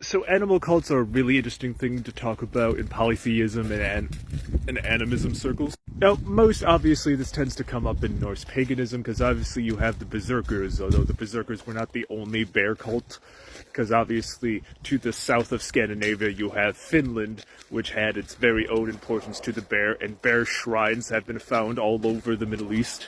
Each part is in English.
So animal cults are a really interesting thing to talk about in polytheism and animism circles. Now, most obviously this tends to come up in Norse paganism, because obviously you have the Berserkers, although the Berserkers were not the only bear cult, because obviously to the south of Scandinavia you have Finland, which had its very own importance to the bear, and bear shrines have been found all over the Middle East.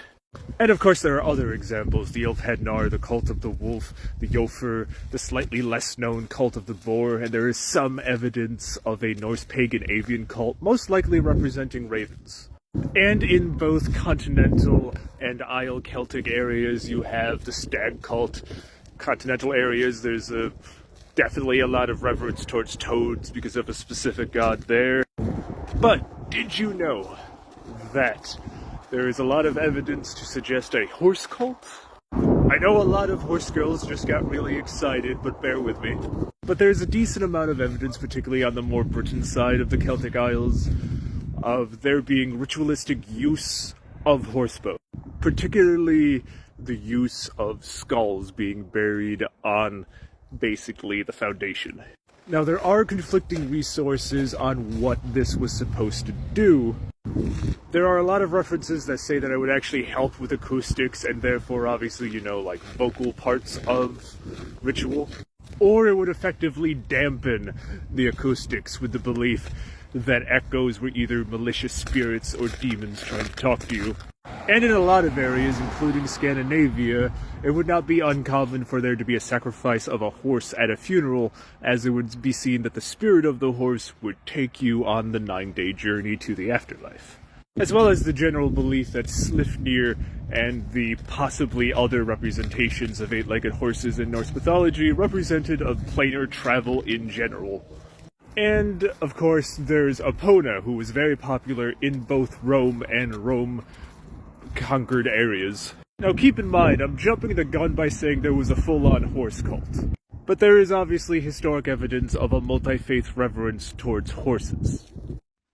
And of course there are other examples, the Ilfhednar, the cult of the wolf, the Jofur, the slightly less known cult of the boar, and there is some evidence of a Norse pagan avian cult, most likely representing ravens. And in both continental and Isle Celtic areas you have the stag cult. Continental areas there's definitely a lot of reverence towards toads because of a specific god there. But did you know that there is a lot of evidence to suggest a horse cult? I know a lot of horse girls just got really excited, but bear with me. But there's a decent amount of evidence, particularly on the more Britain side of the Celtic Isles, of there being ritualistic use of horsebow. Particularly the use of skulls being buried on basically the foundation. Now there are conflicting resources on what this was supposed to do. There are a lot of references that say that it would actually help with acoustics and therefore obviously, like vocal parts of ritual. Or it would effectively dampen the acoustics with the belief that echoes were either malicious spirits or demons trying to talk to you. And in a lot of areas, including Scandinavia, it would not be uncommon for there to be a sacrifice of a horse at a funeral, as it would be seen that the spirit of the horse would take you on the 9-day journey to the afterlife. As well as the general belief that Slifnir and the possibly other representations of 8-legged horses in Norse mythology represented a planar travel in general. And, of course, there's Epona, who was very popular in both Rome and Rome-conquered areas. Now keep in mind, I'm jumping the gun by saying there was a full-on horse cult. But there is obviously historic evidence of a multi-faith reverence towards horses.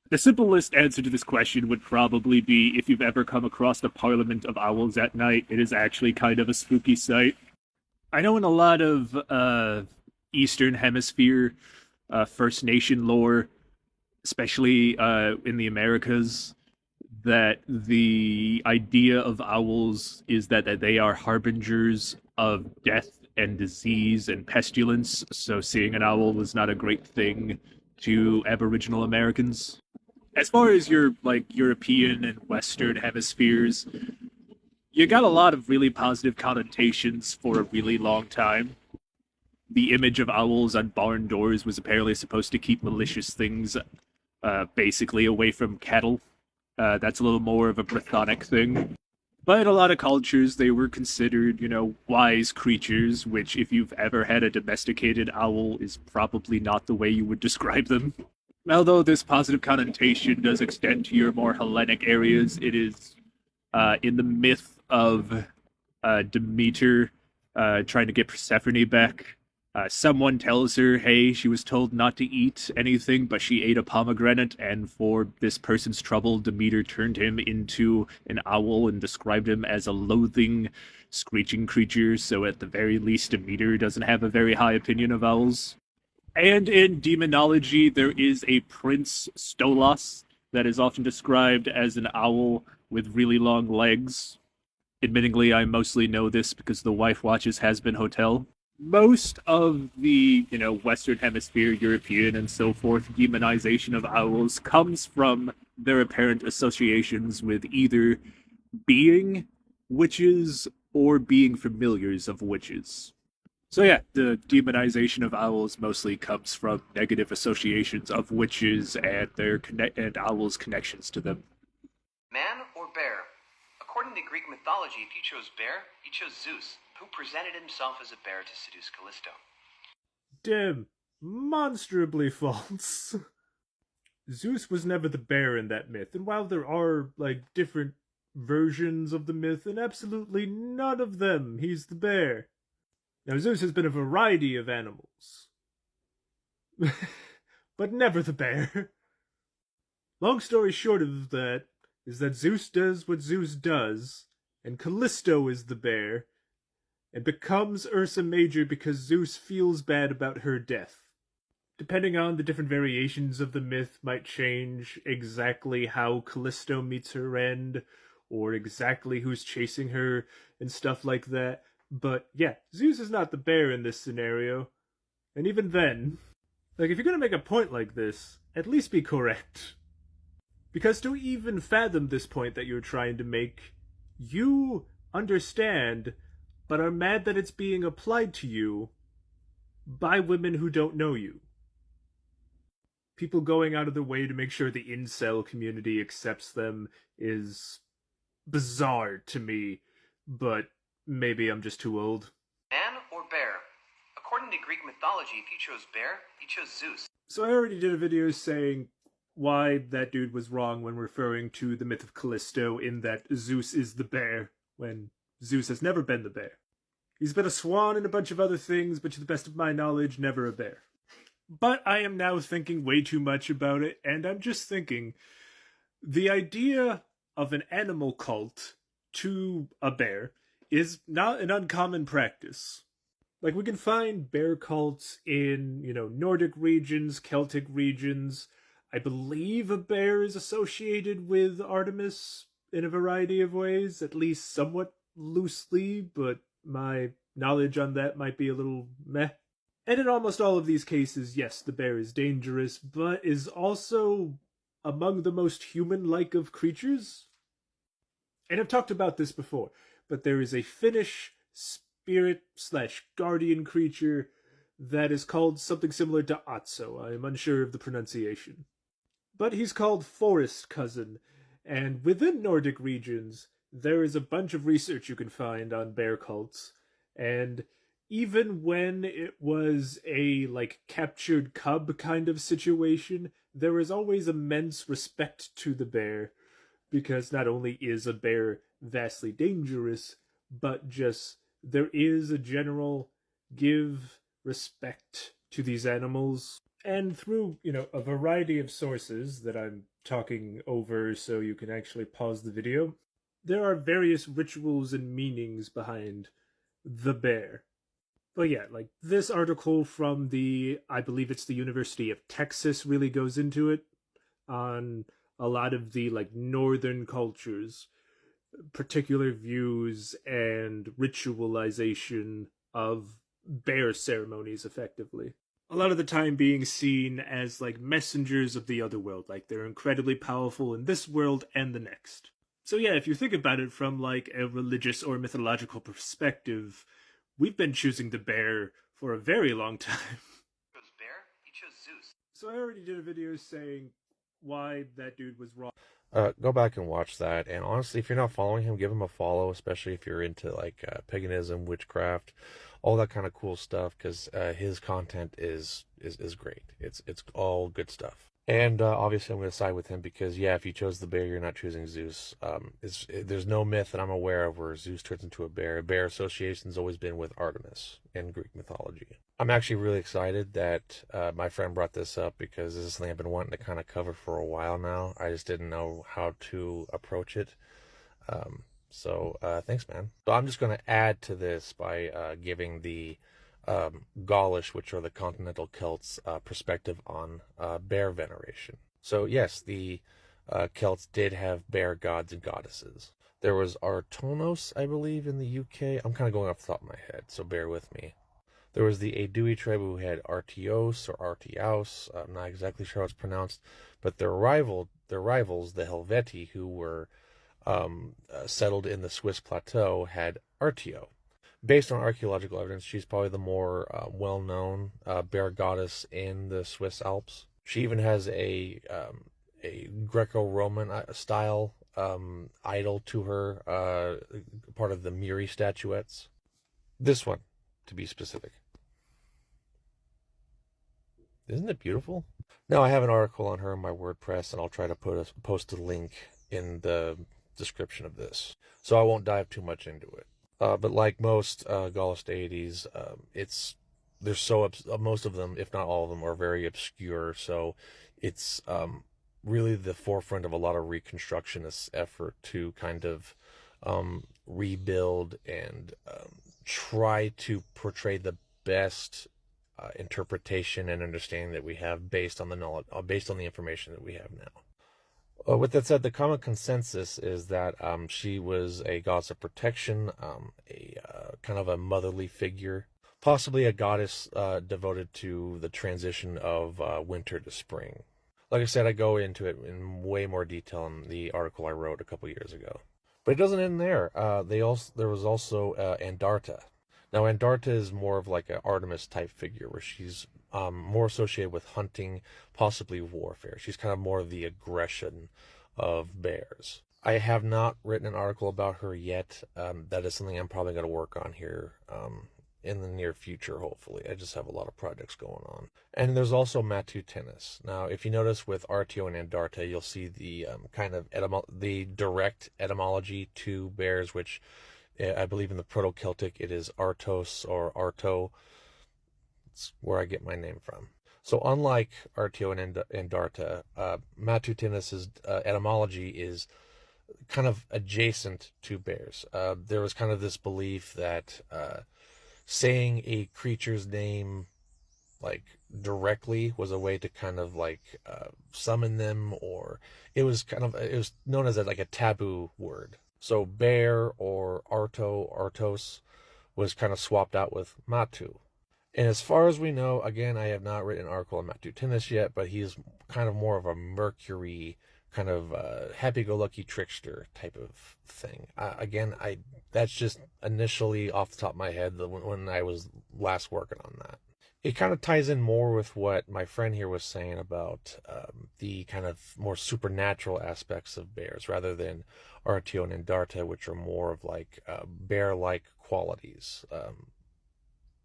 The simplest answer to this question would probably be if you've ever come across the Parliament of Owls at night. It is actually kind of a spooky sight. I know in a lot of Eastern Hemisphere First Nation lore, especially in the Americas, that the idea of owls is that they are harbingers of death and disease and pestilence, so seeing an owl was not a great thing to Aboriginal Americans. As far as your European and Western hemispheres, you got a lot of really positive connotations for a really long time. The image of owls on barn doors was apparently supposed to keep malicious things basically away from cattle. That's a little more of a Brythonic thing. But in a lot of cultures, they were considered, wise creatures, which if you've ever had a domesticated owl is probably not the way you would describe them. Although this positive connotation does extend to your more Hellenic areas, it is in the myth of Demeter trying to get Persephone back. Someone tells her, hey, she was told not to eat anything, but she ate a pomegranate, and for this person's trouble, Demeter turned him into an owl and described him as a loathing, screeching creature, so at the very least, Demeter doesn't have a very high opinion of owls. And in demonology, there is a Prince Stolas that is often described as an owl with really long legs. Admittingly, I mostly know this because the wife watches Has Been Hotel. Most of the, Western Hemisphere, European, and so forth demonization of owls comes from their apparent associations with either being witches or being familiars of witches. So yeah, the demonization of owls mostly comes from negative associations of witches and and owls' connections to them. Man or bear? According to Greek mythology, if you chose bear, you chose Zeus, who presented himself as a bear to seduce Callisto. Demonstrably false. Zeus was never the bear in that myth, and while there are, different versions of the myth, in absolutely none of them, he's the bear. Now, Zeus has been a variety of animals. But never the bear. Long story short of that is that Zeus does what Zeus does, and Callisto is the bear, and becomes Ursa Major because Zeus feels bad about her death. depending on the different variations of the myth, might change exactly how Callisto meets her end, or exactly who's chasing her, and stuff like that. But yeah, Zeus is not the bear in this scenario. And even then, like, if you're gonna make a point like this, at least be correct. Because to even fathom this point that you're trying to make, you understand, but are mad that it's being applied to you by women who don't know you. People going out of their way to make sure the incel community accepts them is bizarre to me, but maybe I'm just too old. Man or bear? According to Greek mythology, if you chose bear, you chose Zeus. So I already did a video saying why that dude was wrong when referring to the myth of Callisto in that Zeus is the bear, when Zeus has never been the bear. He's been a swan and a bunch of other things, but to the best of my knowledge, never a bear. But I am now thinking way too much about it, and I'm just thinking, the idea of an animal cult to a bear is not an uncommon practice. Like, we can find bear cults in, Nordic regions, Celtic regions. I believe a bear is associated with Artemis in a variety of ways, at least somewhat loosely, but my knowledge on that might be a little meh. And in almost all of these cases, yes, the bear is dangerous, but is also among the most human-like of creatures. And I've talked about this before, but there is a Finnish spirit/guardian creature that is called something similar to Atso. I am unsure of the pronunciation. But he's called Forest Cousin, and within Nordic regions, there is a bunch of research you can find on bear cults, and even when it was a, captured cub kind of situation, there is always immense respect to the bear, because not only is a bear vastly dangerous, but just there is a general give respect to these animals. And through, a variety of sources that I'm talking over so you can actually pause the video, there are various rituals and meanings behind the bear. But yeah, this article from I believe it's the University of Texas, really goes into it on a lot of the, northern cultures, particular views and ritualization of bear ceremonies, effectively. A lot of the time being seen as, messengers of the other world, they're incredibly powerful in this world and the next. So yeah, if you think about it from, a religious or mythological perspective, we've been choosing the bear for a very long time. You chose bear, you chose Zeus. So I already did a video saying why that dude was wrong. Go back and watch that. And honestly, if you're not following him, give him a follow, especially if you're into paganism, witchcraft, all that kind of cool stuff, because his content is great. It's all good stuff. And obviously, I'm going to side with him because, yeah, if you chose the bear, you're not choosing Zeus. There's no myth that I'm aware of where Zeus turns into a bear. Bear association's always been with Artemis in Greek mythology. I'm actually really excited that my friend brought this up because this is something I've been wanting to kind of cover for a while now. I just didn't know how to approach it. So thanks, man. So I'm just going to add to this by giving the Gaulish, which are the continental Celts' perspective on bear veneration. So yes, the Celts did have bear gods and goddesses. There was Artonos, I believe, in the UK. I'm kind of going off the top of my head, so bear with me. There was the Aedui tribe who had Artios or Artiaus. I'm not exactly sure how it's pronounced, but their rivals, the Helvetii, who were settled in the Swiss plateau, had Artio. Based on archaeological evidence, she's probably the more well-known bear goddess in the Swiss Alps. She even has a Greco-Roman style idol to her, part of the Muri statuettes. This one, to be specific. Isn't it beautiful? Now, I have an article on her in my WordPress, and I'll try to post a link in the description of this, so I won't dive too much into it. But like most Gaulish deities, most of them, if not all of them, are very obscure. So it's really the forefront of a lot of reconstructionist effort to kind of rebuild and try to portray the best interpretation and understanding that we have based on the knowledge, based on the information that we have now. With that said, the common consensus is that she was a goddess of protection, kind of a motherly figure, possibly a goddess devoted to the transition of winter to spring. Like I said, I go into it in way more detail in the article I wrote a couple years ago. But it doesn't end there. There was also Andarta. Now, Andarta is more of like an Artemis type figure, where she's more associated with hunting, possibly warfare. She's kind of more of the aggression of bears. I have not written an article about her yet. That is something I'm probably going to work on here in the near future, hopefully. I just have a lot of projects going on. And there's also Matutinus. Now, if you notice with Artio and Andarta, you'll see the kind of the direct etymology to bears, which I believe in the Proto-Celtic it is Artos or Arto. It's where I get my name from. So unlike Artio and Andarta, Matutinus's etymology is kind of adjacent to bears. There was kind of this belief that saying a creature's name like directly was a way to kind of like summon them, or it was known as like a taboo word. So bear or Artos was kind of swapped out with Matu. And as far as we know, again, I have not written an article on Matutinus yet, but he's kind of more of a Mercury, kind of happy-go-lucky trickster type of thing. That's just initially off the top of my head when I was last working on that. It kind of ties in more with what my friend here was saying about the kind of more supernatural aspects of bears, rather than Artio and Andarta, which are more of like bear-like qualities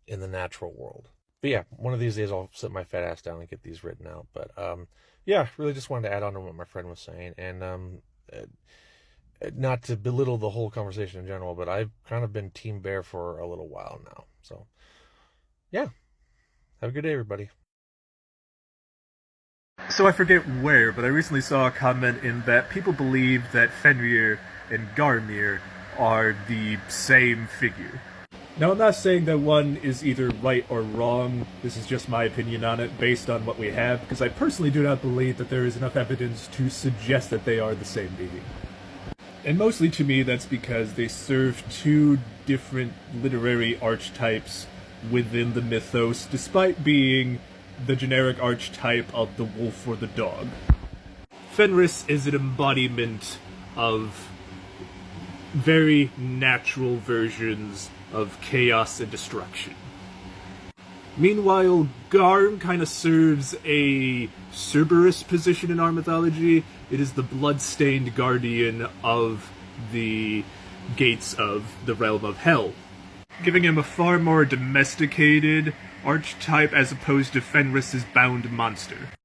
in the natural world. But yeah, one of these days I'll sit my fat ass down and get these written out. But yeah, really just wanted to add on to what my friend was saying, and not to belittle the whole conversation in general, but I've kind of been Team Bear for a little while now. So yeah. Have a good day, everybody. So I forget where, but I recently saw a comment in that people believe that Fenrir and Garmir are the same figure. Now, I'm not saying that one is either right or wrong. This is just my opinion on it, based on what we have, because I personally do not believe that there is enough evidence to suggest that they are the same being. And mostly to me, that's because they serve two different literary archetypes within the mythos, despite being the generic archetype of the wolf or the dog. Fenris is an embodiment of very natural versions of chaos and destruction. Meanwhile, Garm kind of serves a Cerberus position in our mythology. It is the blood-stained guardian of the gates of the realm of hell, giving him a far more domesticated archetype as opposed to Fenris's bound monster.